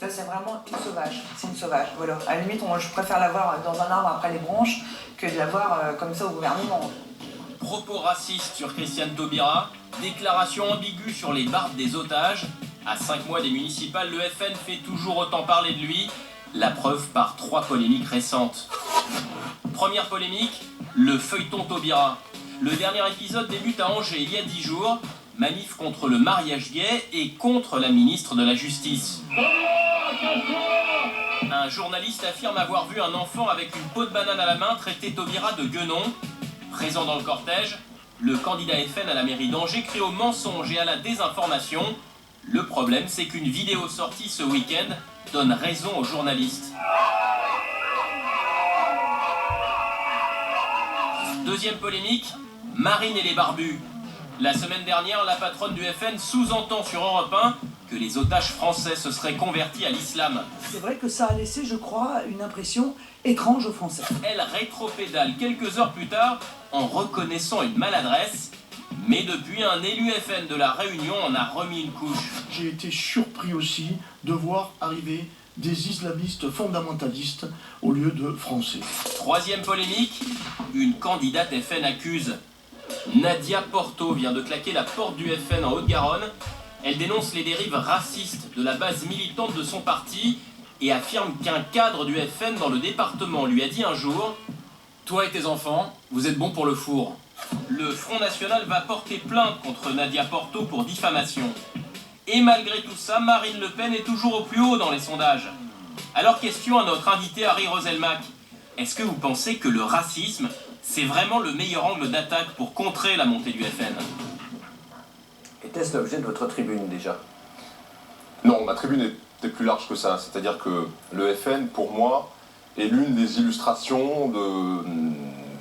Ça, c'est vraiment une sauvage. C'est une sauvage. Voilà. À la limite, je préfère l'avoir dans un arbre après les branches que de l'avoir comme ça au gouvernement. Propos racistes sur Christiane Taubira, déclaration ambiguë sur les barbes des otages. À 5 mois des municipales, le FN fait toujours autant parler de lui. La preuve par 3 polémiques récentes. Première polémique, le feuilleton Taubira. Le dernier épisode débute à Angers il y a 10 jours. Manif contre le mariage gay et contre la ministre de la Justice. Un journaliste affirme avoir vu un enfant avec une peau de banane à la main traiter Taubira de guenon. Présent dans le cortège, le candidat FN à la mairie d'Angers crie au mensonge et à la désinformation. Le problème, c'est qu'une vidéo sortie ce week-end donne raison aux journalistes. Deuxième polémique, Marine et les barbus. La semaine dernière, la patronne du FN sous-entend sur Europe 1 que les otages français se seraient convertis à l'islam. C'est vrai que ça a laissé, je crois, une impression étrange aux Français. Elle rétropédale quelques heures plus tard en reconnaissant une maladresse. Mais depuis, un élu FN de la Réunion en a remis une couche. J'ai été surpris aussi de voir arriver des islamistes fondamentalistes au lieu de Français. Troisième polémique, une candidate FN accuse. Nadia Porto vient de claquer la porte du FN en Haute-Garonne. Elle dénonce les dérives racistes de la base militante de son parti et affirme qu'un cadre du FN dans le département lui a dit un jour « Toi et tes enfants, vous êtes bons pour le four ». Le Front National va porter plainte contre Nadia Porto pour diffamation. Et malgré tout ça, Marine Le Pen est toujours au plus haut dans les sondages. Alors question à notre invité Harry Roselmack. Est-ce que vous pensez que le racisme, c'est vraiment le meilleur angle d'attaque pour contrer la montée du FN ? Était-ce l'objet de votre tribune déjà ? Non, ma tribune était plus large que ça. C'est-à-dire que le FN, pour moi, est l'une des illustrations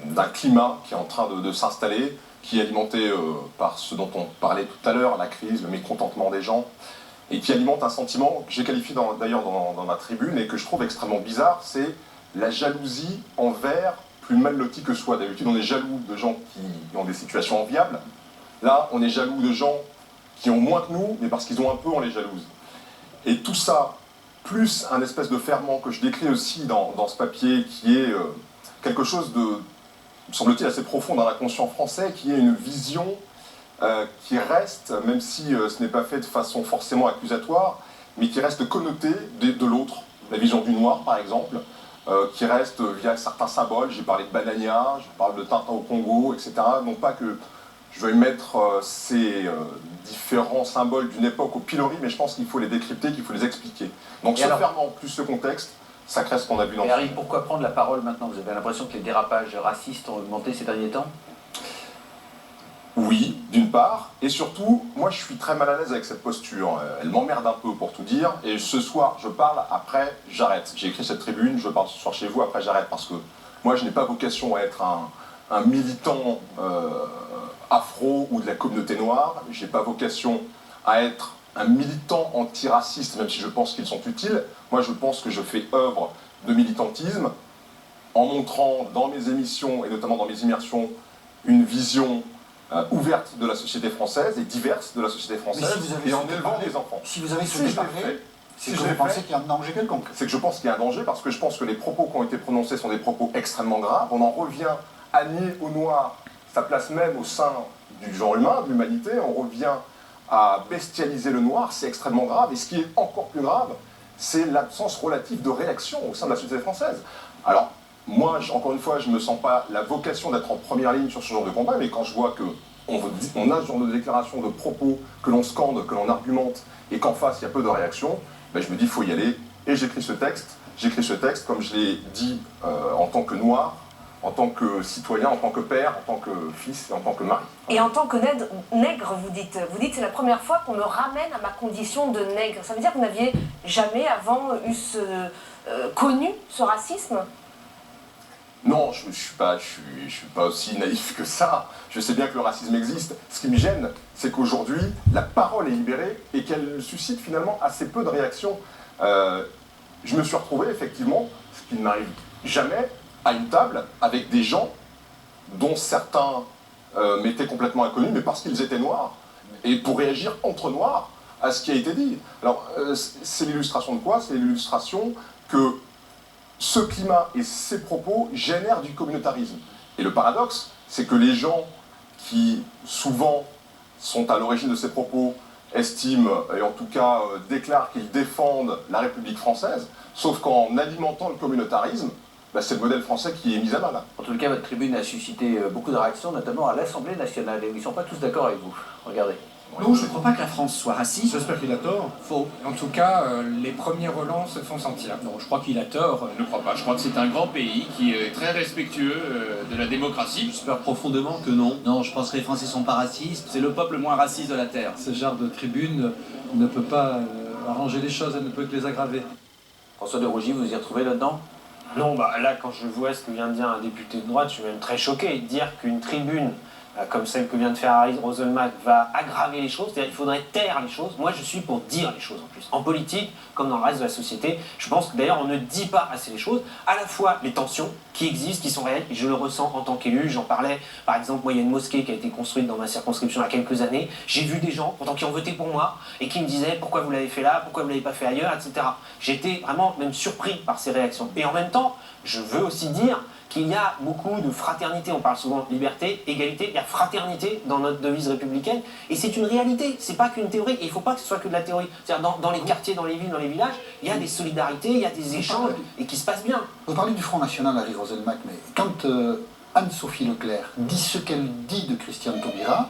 d'un climat qui est en train de s'installer, qui est alimenté par ce dont on parlait tout à l'heure, la crise, le mécontentement des gens, et qui alimente un sentiment que j'ai qualifié d'ailleurs dans ma tribune et que je trouve extrêmement bizarre, c'est la jalousie envers plus mal lotis que soi. D'habitude, on est jaloux de gens qui ont des situations enviables. Là, on est jaloux de gens qui ont moins que nous, mais parce qu'ils ont un peu, on les jalouse. Et tout ça, plus un espèce de ferment que je décris aussi dans ce papier, qui est quelque chose de, me semble-t-il, assez profond dans l'inconscient français, qui est une vision qui reste, même si ce n'est pas fait de façon forcément accusatoire, mais qui reste connotée de l'autre, la vision du noir par exemple, qui reste via certains symboles. J'ai parlé de Banania, je parle de Tintin au Congo, etc. Non pas que je veuille mettre ces différents symboles d'une époque au pilori, mais je pense qu'il faut les décrypter, qu'il faut les expliquer. Donc ce ferment plus ce contexte, ça crée ce qu'on a vu dans le film. Harry, pourquoi prendre la parole maintenant ? Vous avez l'impression que les dérapages racistes ont augmenté ces derniers temps ? Oui, d'une part, et surtout, moi je suis très mal à l'aise avec cette posture. Elle m'emmerde un peu pour tout dire, et ce soir je parle, après j'arrête. J'ai écrit cette tribune, je parle ce soir chez vous, après j'arrête, parce que moi je n'ai pas vocation à être un militant afro ou de la communauté noire, j'ai pas vocation à être un militant antiraciste, même si je pense qu'ils sont utiles. Moi je pense que je fais œuvre de militantisme, en montrant dans mes émissions, et notamment dans mes immersions, une vision ouverte de la société française et diverse de la société française, et en élevant des enfants. Si vous avez ce désiré, c'est que vous pensez qu'il y a un danger quelconque. C'est que je pense qu'il y a un danger, parce que je pense que les propos qui ont été prononcés sont des propos extrêmement graves. On en revient à nier au noir sa place même au sein du genre humain, de l'humanité. On revient à bestialiser le noir, c'est extrêmement grave. Et ce qui est encore plus grave, c'est l'absence relative de réaction au sein de la société française. Alors, moi, encore une fois, je ne me sens pas la vocation d'être en première ligne sur ce genre de combat, mais quand je vois qu'on a ce genre de déclaration, de propos, que l'on scande, que l'on argumente, et qu'en face, il y a peu de réaction, ben, je me dis, il faut y aller. Et j'écris ce texte. J'écris ce texte, comme je l'ai dit, en tant que noir, en tant que citoyen, en tant que père, en tant que fils et en tant que mari. Et en tant que nègre, vous dites c'est la première fois qu'on me ramène à ma condition de nègre. Ça veut dire que vous n'aviez jamais avant connu ce racisme ? Non, je ne suis pas aussi naïf que ça. Je sais bien que le racisme existe. Ce qui me gêne, c'est qu'aujourd'hui, la parole est libérée et qu'elle suscite finalement assez peu de réactions. Je me suis retrouvé effectivement, ce qui ne m'arrive jamais, à une table avec des gens dont certains m'étaient complètement inconnus, mais parce qu'ils étaient noirs, et pour réagir entre noirs à ce qui a été dit. Alors, c'est l'illustration de quoi? C'est l'illustration que ce climat et ces propos génèrent du communautarisme. Et le paradoxe, c'est que les gens qui, souvent, sont à l'origine de ces propos, estiment, et en tout cas déclarent qu'ils défendent la République française, sauf qu'en alimentant le communautarisme, c'est le modèle français qui est mis à mal. En tout cas, votre tribune a suscité beaucoup de réactions, notamment à l'Assemblée nationale, et ils ne sont pas tous d'accord avec vous. Regardez. Non, je ne crois pas que la France soit raciste. J'espère qu'il a tort. Faux. En tout cas, les premiers relents se font sentir. Non, je crois qu'il a tort. Je ne crois pas. Je crois que c'est un grand pays qui est très respectueux de la démocratie. J'espère profondément que non. Non, je pense que les Français sont pas racistes. C'est le peuple le moins raciste de la Terre. Ce genre de tribune ne peut pas arranger les choses, elle ne peut que les aggraver. François de Rugy, vous vous y retrouvez là-dedans? Non, là, quand je vois ce que vient de dire un député de droite, je suis même très choqué. Dire qu'une tribune comme celle que vient de faire Harry Roselmack va aggraver les choses, c'est-à-dire qu'il faudrait taire les choses. Moi, je suis pour dire les choses en plus. En politique, comme dans le reste de la société, je pense que d'ailleurs, on ne dit pas assez les choses. À la fois les tensions qui existent, qui sont réelles, et je le ressens en tant qu'élu. J'en parlais, par exemple, moi, il y a une mosquée qui a été construite dans ma circonscription il y a quelques années. J'ai vu des gens, pourtant, qui ont voté pour moi, et qui me disaient pourquoi vous l'avez fait là, pourquoi vous ne l'avez pas fait ailleurs, etc. J'étais vraiment même surpris par ces réactions. Et en même temps, je veux aussi dire qu'il y a beaucoup de fraternité. On parle souvent de liberté, égalité, il y a fraternité dans notre devise républicaine, et c'est une réalité, c'est pas qu'une théorie, et il ne faut pas que ce soit que de la théorie. C'est-à-dire dans les quartiers, dans les villes, dans les villages, il y a des solidarités, il y a des échanges, et qui se passent bien. Vous parlez du Front National, Harry Roselmack, mais quand Anne-Sophie Leclerc dit ce qu'elle dit de Christiane Taubira,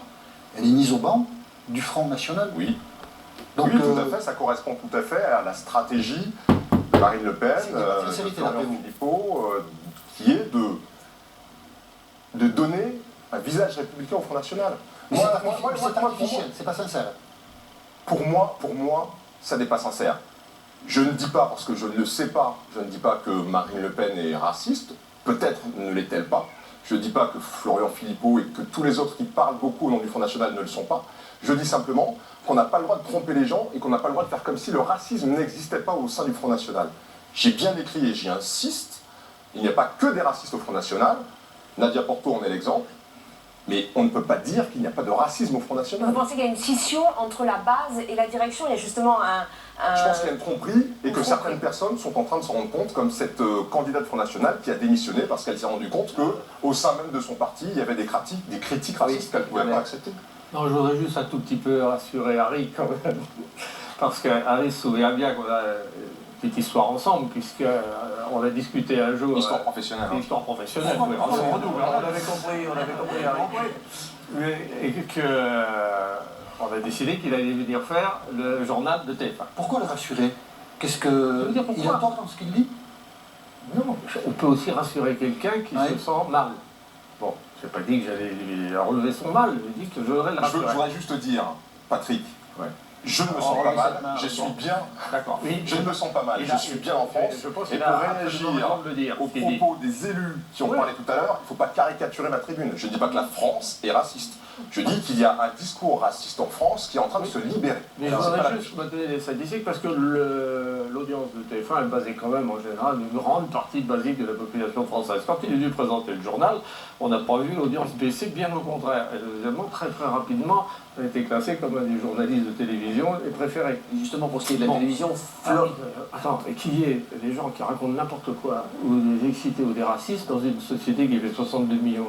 elle est mise au banc du Front National. Oui. Donc, oui, tout à fait, ça correspond tout à fait à la stratégie de Marine Le Pen, de Florian Philippot, qui est de donner un visage républicain au Front National. Mais c'est artificiel, c'est pas sincère. Pour moi, ça n'est pas sincère. Je ne dis pas, parce que je ne le sais pas, je ne dis pas que Marine Le Pen est raciste, peut-être ne l'est-elle pas. Je ne dis pas que Florian Philippot et que tous les autres qui parlent beaucoup au nom du Front National ne le sont pas. Je dis simplement qu'on n'a pas le droit de tromper les gens et qu'on n'a pas le droit de faire comme si le racisme n'existait pas au sein du Front National. J'ai bien écrit et j'y insiste, il n'y a pas que des racistes au Front National. Nadia Porto en est l'exemple. Mais on ne peut pas dire qu'il n'y a pas de racisme au Front National. Vous pensez qu'il y a une scission entre la base et la direction? Il y a justement Je pense qu'il y a une tromperie et que certaines personnes sont en train de se rendre compte, comme cette candidate Front National qui a démissionné parce qu'elle s'est rendue compte qu'au sein même de son parti, il y avait des critiques racistes qu'elle ne pouvait pas accepter. Non, je voudrais juste un tout petit peu rassurer Harry quand même. Parce que Harry se souvient bien qu'on a une petite histoire ensemble, puisqu'on a discuté un jour... Histoire professionnelle. Histoire professionnelle, oui. On avait compris, Harry. Et qu'on a décidé qu'il allait venir faire le journal de TF1. Pourquoi le rassurer? Qu'est-ce que... Il a tort dans ce qu'il dit? Non, on peut aussi rassurer quelqu'un qui se sent mal. Bon, je n'ai pas dit que j'allais lui relever son mal, j'ai dit que je voudrais le rassurer. Je voudrais juste dire, Patrick, je ne me sens pas mal, je suis bien. D'accord. Je ne me sens pas mal, je suis bien en France. Et pour réagir aux propos des élus qui ont parlé tout à l'heure, il ne faut pas caricaturer ma tribune. Je ne dis pas que la France est raciste. Je dis qu'il y a un discours raciste en France qui est en train de se libérer. Mais je voudrais juste me donner des statistiques parce que l'audience de TF1 est basée quand même en général d'une grande partie basique de la population française. Quand il est dû présenter le journal, on n'a pas vu l'audience baisser, bien au contraire. Et deuxièmement, très rapidement, on a été classé comme un des journalistes de télévision les préférés. Et justement, pour ce qui est de la télévision, attends, et qu'il y ait des gens qui racontent n'importe quoi, ou des excités ou des racistes, dans une société qui fait 62 millions,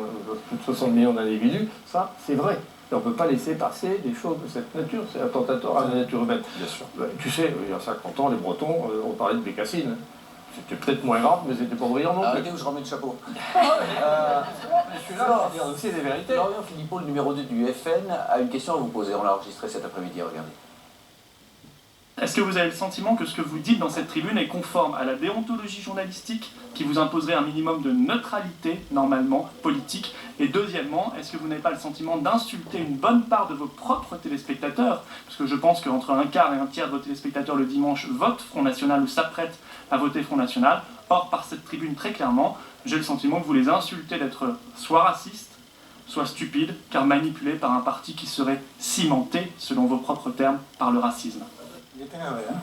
plus de 60 millions d'individus, ça, c'est vrai. Et on ne peut pas laisser passer des choses de cette nature, c'est attentatoire à la nature humaine. Bien sûr. Tu sais, il y a 50 ans, les Bretons, on parlait de Bécassine. C'était peut-être moins grave, mais c'était pas brillant non plus. Arrêtez où je remets le chapeau. Je suis là pour dire aussi des vérités. Florian Philippot, le numéro 2 du FN, a une question à vous poser. On l'a enregistré cet après-midi, regardez. Est-ce que vous avez le sentiment que ce que vous dites dans cette tribune est conforme à la déontologie journalistique qui vous imposerait un minimum de neutralité, normalement, politique? Et deuxièmement, est-ce que vous n'avez pas le sentiment d'insulter une bonne part de vos propres téléspectateurs? Parce que je pense qu'entre un quart et un tiers de vos téléspectateurs le dimanche votent Front National ou s'apprêtent à voter Front National. Or, par cette tribune, très clairement, j'ai le sentiment que vous les insultez d'être soit racistes, soit stupides, car manipulés par un parti qui serait cimenté, selon vos propres termes, par le racisme. Il est énervé, hein?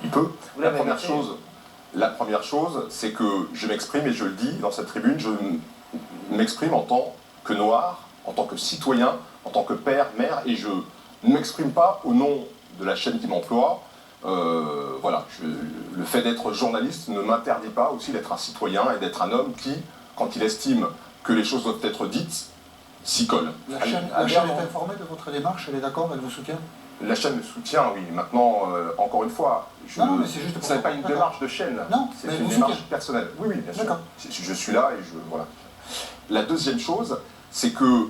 Il peut. La première chose, c'est que je m'exprime, et je le dis dans cette tribune, je m'exprime en tant que noir, en tant que citoyen, en tant que père, mère, et je ne m'exprime pas au nom de la chaîne qui m'emploie, voilà, le fait d'être journaliste ne m'interdit pas aussi d'être un citoyen et d'être un homme qui, quand il estime que les choses doivent être dites, s'y colle. La chaîne est informée de votre démarche, elle est d'accord, elle vous soutient? La chaîne me soutient, oui. Maintenant, encore une fois, ce n'est pas une démarche de chaîne, c'est une démarche personnelle. Oui, oui, bien sûr. Je suis là et voilà. La deuxième chose, c'est que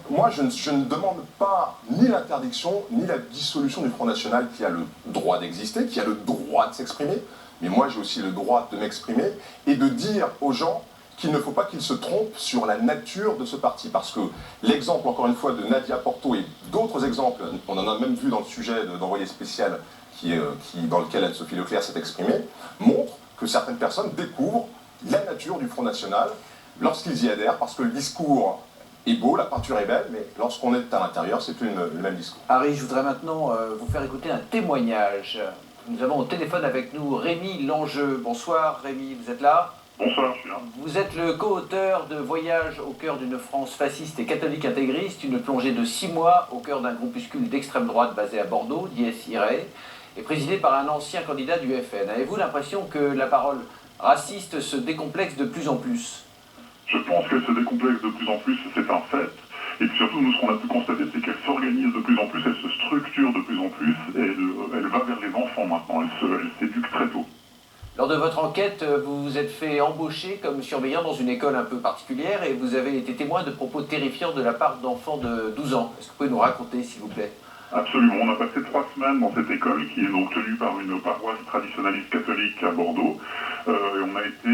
moi, je ne demande pas ni l'interdiction, ni la dissolution du Front National qui a le droit d'exister, qui a le droit de s'exprimer, mais moi j'ai aussi le droit de m'exprimer et de dire aux gens qu'il ne faut pas qu'ils se trompent sur la nature de ce parti. Parce que l'exemple, encore une fois, de Nadia Porto et d'autres exemples, on en a même vu dans le sujet d'Envoyé spécial dans lequel Anne-Sophie Leclerc s'est exprimée, montre que certaines personnes découvrent la nature du Front National lorsqu'ils y adhèrent, parce que le discours est beau, la peinture est belle, mais lorsqu'on est à l'intérieur, c'est plus le même discours. Harry, je voudrais maintenant vous faire écouter un témoignage. Nous avons au téléphone avec nous Rémi Langeux. Bonsoir Rémi, vous êtes là? Bonsoir, je suis là. Vous êtes le co-auteur de Voyage au cœur d'une France fasciste et catholique intégriste, une plongée de 6 mois au cœur d'un groupuscule d'extrême droite basé à Bordeaux, Dies Irae, et présidé par un ancien candidat du FN. Avez-vous l'impression que la parole raciste se décomplexe de plus en plus? Je pense qu'elle se décomplexe de plus en plus, c'est un fait. Et puis surtout, nous, ce qu'on a pu constater, c'est qu'elle s'organise de plus en plus, elle se structure de plus en plus, et elle va vers les enfants maintenant, elle s'éduque très tôt. Lors de votre enquête, vous vous êtes fait embaucher comme surveillant dans une école un peu particulière et vous avez été témoin de propos terrifiants de la part d'enfants de 12 ans. Est-ce que vous pouvez nous raconter, s'il vous plaît? Absolument, on a passé 3 semaines dans cette école qui est donc tenue par une paroisse traditionnaliste catholique à Bordeaux. Et on a été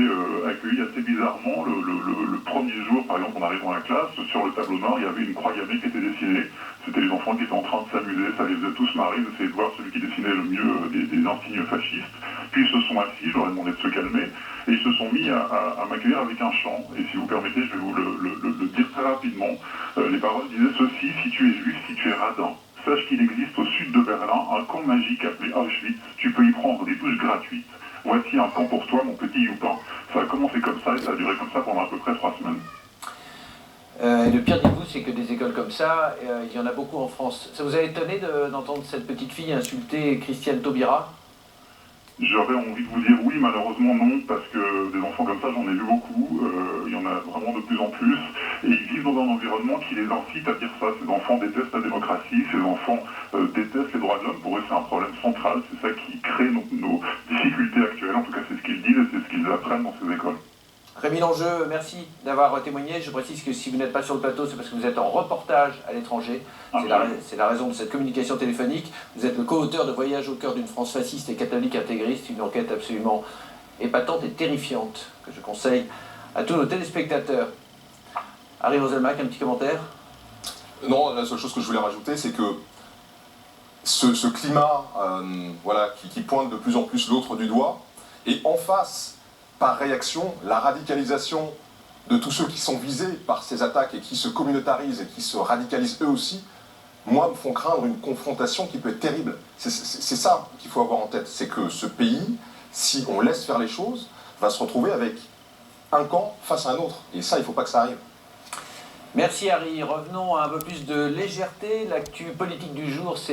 accueillis assez bizarrement. Le premier jour, par exemple, on arrive dans la classe, sur le tableau noir, il y avait une croix gammée qui était dessinée. C'était les enfants qui étaient en train de s'amuser, ça les faisait tous marrer, ils essayaient de voir celui qui dessinait le mieux des insignes fascistes. Puis ils se sont assis, je leur ai demandé de se calmer, et ils se sont mis à m'accueillir avec un chant. Et si vous permettez, je vais vous le dire très rapidement. Les paroles disaient ceci: si tu es juif, si tu es radin, sache qu'il existe au sud de Berlin un camp magique appelé Auschwitz. Tu peux y prendre des douches gratuites. Voici un camp pour toi, mon petit Youpin. Ça a commencé comme ça et ça a duré comme ça pendant à peu près 3 semaines. Le pire, dites-vous, c'est que des écoles comme ça, il y en a beaucoup en France. Ça vous a étonné d'entendre cette petite fille insulter Christiane Taubira? J'aurais envie de vous dire oui, malheureusement non, parce que des enfants comme ça, j'en ai vu beaucoup, il y en a vraiment de plus en plus, et ils vivent dans un environnement qui les incite à dire ça. Ces enfants détestent la démocratie, ces enfants détestent les droits de l'homme, pour eux c'est un problème central, c'est ça qui crée nos difficultés actuelles, en tout cas c'est ce qu'ils disent et c'est ce qu'ils apprennent dans ces écoles. Rémi Langeux, merci d'avoir témoigné. Je précise que si vous n'êtes pas sur le plateau, c'est parce que vous êtes en reportage à l'étranger. C'est la raison de cette communication téléphonique. Vous êtes le co-auteur de Voyage au cœur d'une France fasciste et catholique intégriste, une enquête absolument épatante et terrifiante que je conseille à tous nos téléspectateurs. Harry Roselmack, un petit commentaire? Non, la seule chose que je voulais rajouter, c'est que ce climat voilà, qui pointe de plus en plus l'autre du doigt, et en face, par réaction, la radicalisation de tous ceux qui sont visés par ces attaques et qui se communautarisent et qui se radicalisent eux aussi, moi, me font craindre une confrontation qui peut être terrible. C'est ça qu'il faut avoir en tête, c'est que ce pays, si on laisse faire les choses, va se retrouver avec un camp face à un autre. Et ça, il ne faut pas que ça arrive. Merci Harry. Revenons à un peu plus de légèreté. L'actu politique du jour, c'est